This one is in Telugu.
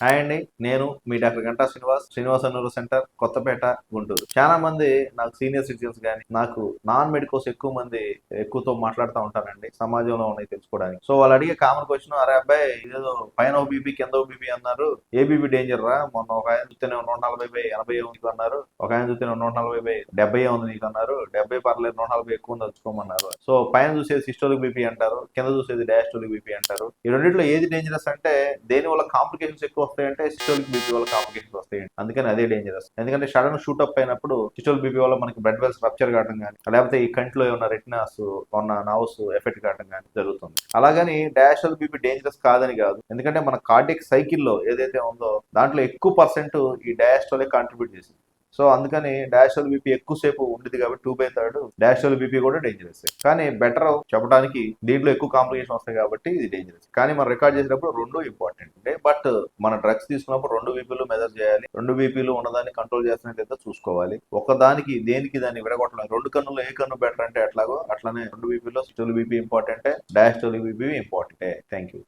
హాయ్ అండి. నేను మీ doctor Ganta Srinivasa neuro centre, Kothapeta, Guntur. చాలా మంది నాకు సీనియర్ సిటిజన్స్ గాని, నాకు నాన్ మెడికోస్ ఎక్కువతో మాట్లాడుతా ఉంటానండి. సమాజంలో ఉన్నాయి తెలుసుకోవడానికి. సో వాళ్ళు అడిగే కామన్ క్వశ్చన్, అరే అబ్బాయి ఇదేదో పైన ఓ బీపీ కింద ఓ బీపీ అన్నారు. ఏ బీపీ డేంజర్ రా? మొన్న ఒక ఆయన చూస్తేనే 140/80 ఉంది అన్నారు. ఒక ఆయన చూస్తేనే 140/70 ఉంది నీకు అన్నారు. 70 పర్లేదు, 140 ఎక్కువ ఉంది వచ్చుకోమన్నారు. సో పైన చూసేది సిస్టోలిక్ బీపీ అంటారు, కింద చూసేది డయాస్టోలిక్ బీపీ అంటారు. ఈ రెండిట్లో ఏది డేంజరస్ అంటే, దేని వల్ల కాంప్లికేషన్స్ ఎక్కువ వస్తాయంటే సిస్టోలిక్ బీపీ వల్ల కాంప్లికేషన్స్ వస్తాయండి. అందుకని అదే డేంజరస్. ఎందుకంటే సడన్ షూటప్ అయినప్పుడు సిస్టోలిక్ బీపీ వల్ల మనకి బ్లడ్ వెల్స్ రప్చర్ కావడం కానీ, లేకపోతే ఈ కంటిలో ఏమన్నా రెటినాస్ ఉన్న నర్వ్స్ ఎఫెక్ట్ కావడం కానీ జరుగుతుంది. అలాగని డయాస్టోలిక్ బీపీ డేంజరస్ కాదని కాదు. ఎందుకంటే మన కార్డియక్ సైకిల్లో ఏదైతే ఉందో దాంట్లో ఎక్కువ పర్సెంట్ ఈ డయాస్టోలే కాంట్రిబ్యూట్ చేసింది. సో అందుకని డయాస్టోల్ బీపీ ఎక్కువసేపు ఉండేది కాబట్టి 2/3 డయాస్టోల్ బీపీ కూడా డేంజరస్. కానీ బెటర్ చెప్పడానికి దీంట్లో ఎక్కువ కాంప్లికేషన్ వస్తాయి కాబట్టి ఇది డేంజరస్. కానీ మనం రికార్డ్ చేసేటప్పుడు రెండు ఇంపార్టెంట్ అంటే, బట్ మన డ్రగ్స్ తీసుకున్నప్పుడు రెండు బీపీలు మెజర్ చేయాలి. రెండు బీపీలు ఉన్నదాన్ని కంట్రోల్ చేస్తున్నట్లయితే చూసుకోవాలి. ఒకదానికి దేనికి దాన్ని విడగొట్టలేదు. రెండు కన్నులో ఏ కన్ను బెటర్ అంటే ఎట్లాగో అట్లానే రెండు బీపీలో సిస్టోల్ బీపీ ఇంపార్టెంటే, డయాస్టోలిక్ బీపీ ఇంపార్టెంటే. Thank you.